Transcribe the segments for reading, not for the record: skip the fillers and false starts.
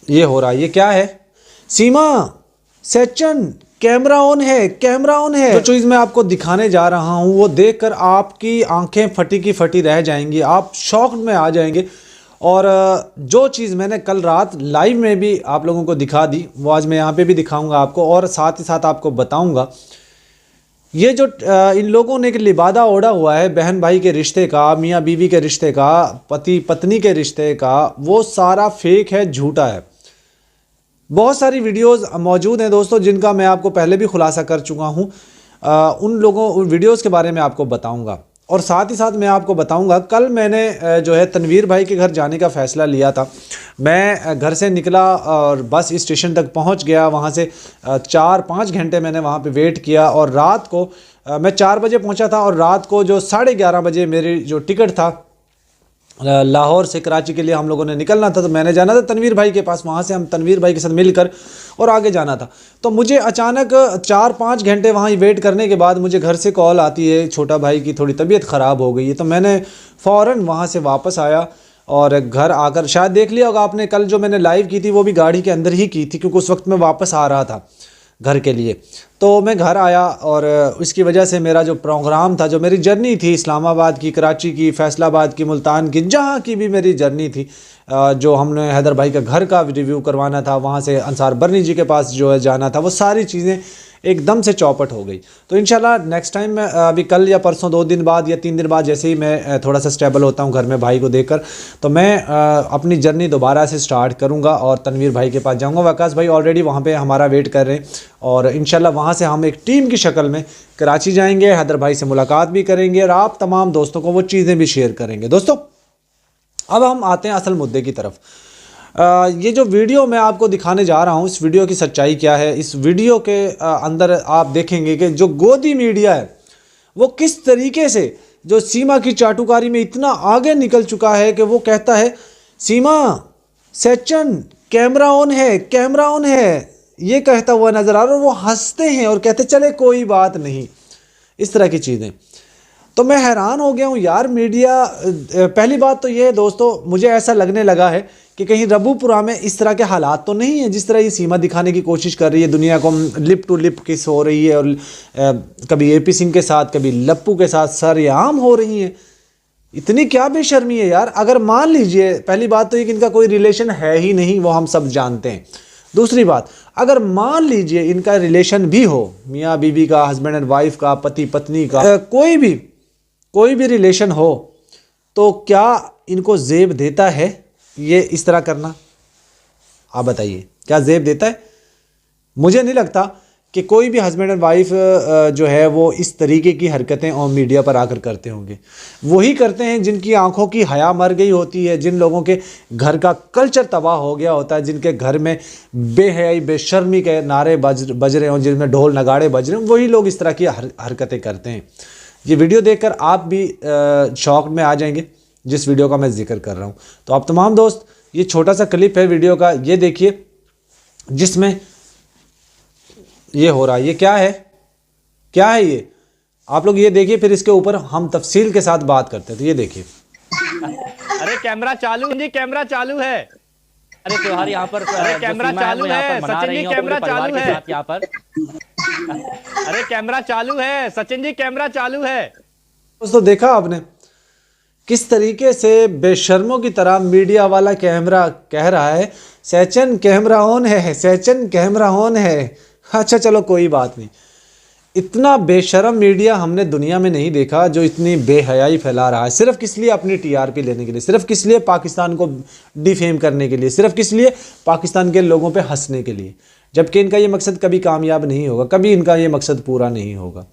ये हो रहा है, ये क्या है? सीमा, सचिन, कैमरा ऑन है, कैमरा ऑन है। जो चीज़ मैं आपको दिखाने जा रहा हूँ वो देखकर आपकी आंखें फटी की फटी रह जाएंगी, आप शॉक में आ जाएंगे। और जो चीज़ मैंने कल रात लाइव में भी आप लोगों को दिखा दी वो आज मैं यहाँ पे भी दिखाऊंगा आपको, और साथ ही साथ आपको बताऊंगा ये जो इन लोगों ने एक लिबादा ओढ़ा हुआ है बहन भाई के रिश्ते का, मियाँ बीवी के रिश्ते का, पति पत्नी के रिश्ते का, वो सारा फेक है, झूठा है। बहुत सारी वीडियोस मौजूद हैं दोस्तों जिनका मैं आपको पहले भी खुलासा कर चुका हूं। उन वीडियोस के बारे में आपको बताऊंगा, और साथ ही साथ मैं आपको बताऊंगा कल मैंने जो है तनवीर भाई के घर जाने का फ़ैसला लिया था। मैं घर से निकला और बस स्टेशन तक पहुंच गया, वहां से 4-5 घंटे मैंने वहां पे वेट किया, और रात को मैं 4 बजे पहुंचा था, और रात को जो 11:30 बजे मेरी जो टिकट था लाहौर से कराची के लिए हम लोगों ने निकलना था, तो मैंने जाना था तनवीर भाई के पास, वहाँ से हम तनवीर भाई के साथ मिलकर और आगे जाना था। तो मुझे अचानक 4-5 घंटे वहाँ वेट करने के बाद मुझे घर से कॉल आती है छोटा भाई की थोड़ी तबीयत ख़राब हो गई है। तो मैंने फ़ौरन वहाँ से वापस आया और घर आकर शायद देख लिया होगा आपने, कल जो मैंने लाइव की थी वो भी गाड़ी के अंदर ही की थी, क्योंकि उस वक्त मैं वापस आ रहा था घर के लिए। तो मैं घर आया और इसकी वजह से मेरा जो प्रोग्राम था, जो मेरी जर्नी थी इस्लामाबाद की, कराची की, फैसलाबाद की, मुल्तान की, जहाँ की भी मेरी जर्नी थी, जो हमने हैदर भाई का घर का रिव्यू करवाना था, वहाँ से अंसार बरनी जी के पास जो है जाना था, वो सारी चीज़ें एकदम से चौपट हो गई। तो इंशाल्लाह नेक्स्ट टाइम मैं अभी कल या परसों 2 दिन बाद या 3 दिन बाद जैसे ही मैं थोड़ा सा स्टेबल होता हूँ घर में भाई को देखकर, तो मैं अपनी जर्नी दोबारा से स्टार्ट करूँगा और तनवीर भाई के पास जाऊँगा। वकास भाई ऑलरेडी वहाँ पे हमारा वेट कर रहे हैं, और इंशाल्लाह वहाँ से हम एक टीम की शक्ल में कराची जाएंगे, हैदर भाई से मुलाकात भी करेंगे और आप तमाम दोस्तों को वो चीज़ें भी शेयर करेंगे। दोस्तों अब हम आते हैं असल मुद्दे की तरफ। ये जो वीडियो मैं आपको दिखाने जा रहा हूँ, इस वीडियो की सच्चाई क्या है, इस वीडियो के अंदर आप देखेंगे कि जो गोदी मीडिया है वो किस तरीके से जो सीमा की चाटुकारी में इतना आगे निकल चुका है कि वो कहता है सीमा, सचिन, कैमरा ऑन है, कैमरा ऑन है, ये कहता हुआ नज़र आ रहा है। वो हंसते हैं और कहते चले कोई बात नहीं, इस तरह की चीज़ें। तो मैं हैरान हो गया हूँ यार मीडिया। पहली बात तो ये है दोस्तों, मुझे ऐसा लगने लगा है कि कहीं रबूपुरा में इस तरह के हालात तो नहीं है जिस तरह ये सीमा दिखाने की कोशिश कर रही है दुनिया को, लिप टू लिप किस हो रही है, और कभी एपी सिंह के साथ, कभी लप्पू के साथ सरेआम हो रही है। इतनी क्या बेशर्मी है यार। अगर मान लीजिए, पहली बात तो ये कि इनका कोई रिलेशन है ही नहीं, वो हम सब जानते हैं। दूसरी बात, अगर मान लीजिए इनका रिलेशन भी हो, मियाँ बीवी का, हस्बैंड एंड वाइफ का, पति पत्नी का, कोई भी रिलेशन हो, तो क्या इनको जेब देता है ये इस तरह करना? आप बताइए, क्या जेब देता है? मुझे नहीं लगता कि कोई भी हस्बैंड एंड वाइफ जो है वो इस तरीके की हरकतें और मीडिया पर आकर करते होंगे। वही करते हैं जिनकी आंखों की हया मर गई होती है, जिन लोगों के घर का कल्चर तबाह हो गया होता है, जिनके घर में बेहयाई बेशर्मी के नारे बज रहे हों, जिनमें ढोल नगाड़े बज रहे हों, वही लोग इस तरह की हरकतें करते हैं। ये वीडियो देखकर आप भी शॉक में आ जाएंगे जिस वीडियो का मैं जिक्र कर रहा हूँ। तो आप तमाम दोस्त, ये छोटा सा क्लिप है वीडियो का, ये देखिए जिसमें ये हो रहा है। ये क्या है, क्या है ये? आप लोग ये देखिए, फिर इसके ऊपर हम तफसील के साथ बात करते हैं। तो ये देखिए। अरे कैमरा चालू जी, कैमरा चालू है। अरे त्योहार यहाँ पर, अरे कैमरा चालू है सचिन जी, कैमरा चालू है यहाँ पर। अरे कैमरा चालू है सचिन जी, कैमरा चालू है। दोस्तों देखा आपने किस तरीके से बेशर्मों की तरह मीडिया वाला कैमरा कह रहा है सचिन कैमरा ऑन है, सचिन कैमरा ऑन है। अच्छा चलो कोई बात नहीं। इतना बेशर्म मीडिया हमने दुनिया में नहीं देखा जो इतनी बेहयाई फैला रहा है, सिर्फ किस लिए? अपनी टीआरपी लेने के लिए, सिर्फ किस लिए? पाकिस्तान को डिफेम करने के लिए, सिर्फ किस लिए? पाकिस्तान के लोगों पे हंसने के लिए। जबकि इनका ये मकसद कभी कामयाब नहीं होगा, कभी इनका ये मकसद पूरा नहीं होगा।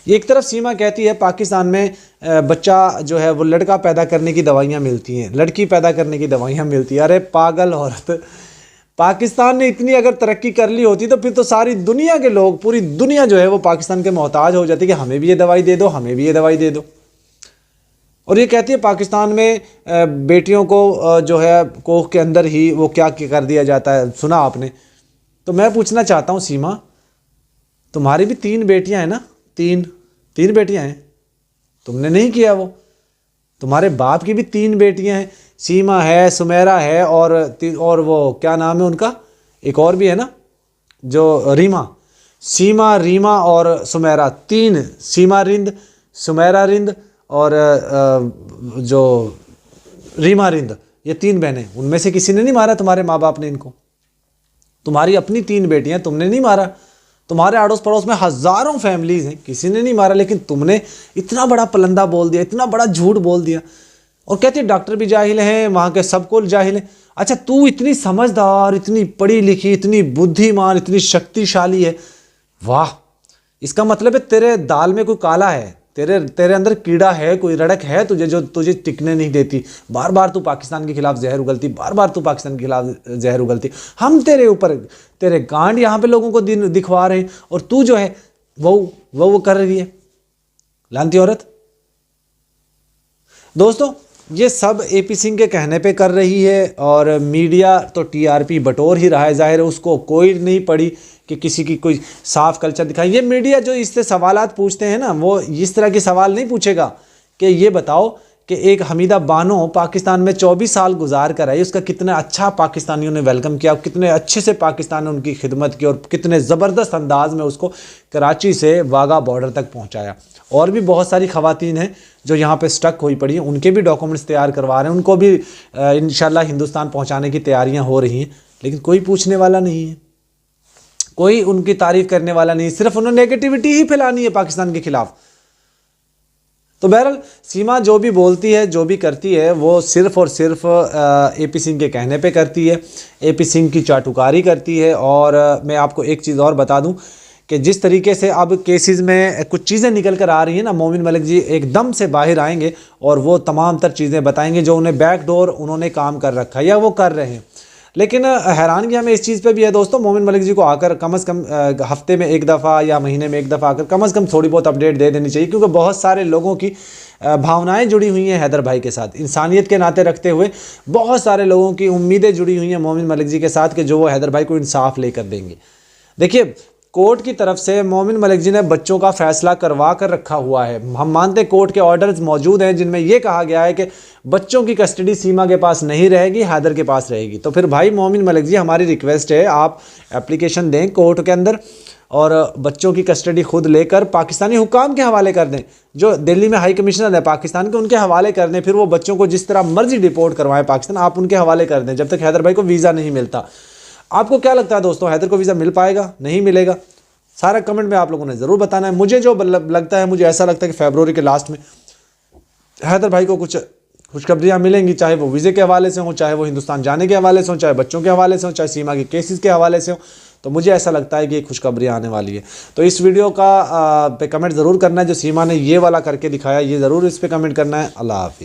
एक तरफ सीमा कहती है पाकिस्तान में बच्चा जो है वो लड़का पैदा करने की दवाइयाँ मिलती हैं, लड़की पैदा करने की दवाइयाँ मिलती हैं। अरे पागल औरत, पाकिस्तान ने इतनी अगर तरक्की कर ली होती तो फिर तो सारी दुनिया के लोग, पूरी दुनिया जो है वो पाकिस्तान के मोहताज हो जाती कि हमें भी ये दवाई दे दो, हमें भी ये दवाई दे दो। और ये कहती है पाकिस्तान में बेटियों को जो है कोख के अंदर ही वो क्या कर दिया जाता है, सुना आपने? तो मैं पूछना चाहता हूँ सीमा, तुम्हारी भी 3 बेटियाँ हैं ना? तीन बेटियाँ हैं, तुमने नहीं किया वो? तुम्हारे बाप की भी 3 बेटियां हैं, सीमा है, सुमेरा है, और वो क्या नाम है उनका, एक और भी है ना जो रीमा। सीमा, रीमा और सुमेरा, 3, सीमा रिंद, सुमेरा रिंद और जो रीमा रिंद, ये 3 बहनें। उनमें से किसी ने नहीं मारा, तुम्हारे माँ बाप ने इनको। तुम्हारी अपनी 3 बेटियां, तुमने नहीं मारा। तुम्हारे आड़ोस पड़ोस में हजारों फैमिलीज हैं, किसी ने नहीं मारा, लेकिन तुमने इतना बड़ा पलंदा बोल दिया, इतना बड़ा झूठ बोल दिया। और कहते डॉक्टर भी जाहिल हैं, वहाँ के सबको जाहिल है। अच्छा, तू इतनी समझदार, इतनी पढ़ी लिखी, इतनी बुद्धिमान, इतनी शक्तिशाली है, वाह। इसका मतलब है तेरे दाल में कोई काला है, तेरे अंदर कीड़ा है, कोई रड़क है तुझे, जो तुझे टिकने नहीं देती। बार बार तू पाकिस्तान के खिलाफ जहर उगलती, बार बार तू पाकिस्तान के खिलाफ जहर उगलती। हम तेरे ऊपर तेरे गांड यहाँ पे लोगों को दिखवा रहे हैं, और तू जो है वो कर रही है, लानती औरत। दोस्तों, ये सब एपी सिंह के कहने पे कर रही है, और मीडिया तो टीआरपी बटोर ही रहा है। जाहिर है उसको कोई नहीं पड़ी कि किसी की कोई साफ कल्चर दिखाए। ये मीडिया जो इससे सवालात पूछते हैं ना, वो इस तरह के सवाल नहीं पूछेगा कि ये बताओ कि एक हमीदा बानो पाकिस्तान में 24 साल गुजार कर आई, उसका कितना अच्छा पाकिस्तानियों ने वेलकम किया, कितने अच्छे से पाकिस्तान ने उनकी खिदमत की, और कितने ज़बरदस्त अंदाज में उसको कराची से वाघा बॉर्डर तक पहुँचाया। और भी बहुत सारी ख़वातीन हैं जो यहाँ पे स्टक हुई पड़ी हैं, उनके भी डॉक्यूमेंट्स तैयार करवा रहे हैं, उनको भी इंशाल्लाह हिंदुस्तान पहुँचाने की तैयारियाँ हो रही हैं। लेकिन कोई पूछने वाला नहीं है, कोई उनकी तारीफ करने वाला नहीं, सिर्फ उन्होंने नेगेटिविटी ही फैलानी है पाकिस्तान के खिलाफ। तो बहरहाल सीमा जो भी बोलती है, जो भी करती है, वो सिर्फ और सिर्फ एपी सिंह के कहने पे करती है, एपी सिंह की चाटुकारी करती है। और मैं आपको एक चीज़ और बता दूं कि जिस तरीके से अब केसेस में कुछ चीज़ें निकल कर आ रही हैं ना, मोमिन मलिक जी एकदम से बाहर आएंगे और वो तमाम तर चीज़ें बताएंगे जो उन्हें बैकडोर उन्होंने काम कर रखा है या वो कर रहे हैं। लेकिन हैरानगी हमें इस चीज़ पे भी है दोस्तों, मोमिन मलिक जी को आकर कम से कम हफ्ते में एक दफ़ा या महीने में एक दफ़ा आकर कम से कम थोड़ी बहुत अपडेट दे देनी चाहिए, क्योंकि बहुत सारे लोगों की भावनाएं जुड़ी हुई हैं हैदर भाई के साथ, इंसानियत के नाते रखते हुए बहुत सारे लोगों की उम्मीदें जुड़ी हुई हैं मोमिन मलिक जी के साथ कि जो वो हैदर भाई को इंसाफ लेकर देंगे। देखिए, कोर्ट की तरफ से मोमिन मलिक जी ने बच्चों का फैसला करवा कर रखा हुआ है। हम मानते हैं कोर्ट के ऑर्डर्स मौजूद हैं जिनमें यह कहा गया है कि बच्चों की कस्टडी सीमा के पास नहीं रहेगी, हैदर के पास रहेगी। तो फिर भाई मोमिन मलिक जी, हमारी रिक्वेस्ट है, आप एप्लीकेशन दें कोर्ट के अंदर और बच्चों की कस्टडी खुद लेकर पाकिस्तानी हुकाम के हवाले कर दें, जो दिल्ली में हाई कमिश्नर है पाकिस्तान के, उनके हवाले कर दें। फिर वो बच्चों को जिस तरह मर्जी डिपोर्ट करवाएं पाकिस्तान, आप उनके हवाले कर दें जब तक हैदर भाई को वीज़ा नहीं मिलता। आपको क्या लगता है दोस्तों, हैदर को वीज़ा मिल पाएगा, नहीं मिलेगा? सारा कमेंट में आप लोगों ने ज़रूर बताना है। मुझे जो लगता है, मुझे ऐसा लगता है कि फरवरी के लास्ट में हैदर भाई को कुछ खुशखबरियाँ मिलेंगी, चाहे वो वीज़े के हवाले से हो, चाहे वो हिंदुस्तान जाने के हवाले से हो, चाहे बच्चों के हवाले से हो, चाहे सीमा के केसेस के हवाले से हो। तो मुझे ऐसा लगता है कि खुशखबरियाँ आने वाली है। तो इस वीडियो का पे कमेंट ज़रूर करना है, जो सीमा ने ये वाला करके दिखाया, ये ज़रूर इस पर कमेंट करना है। अल्लाह हाफिज़।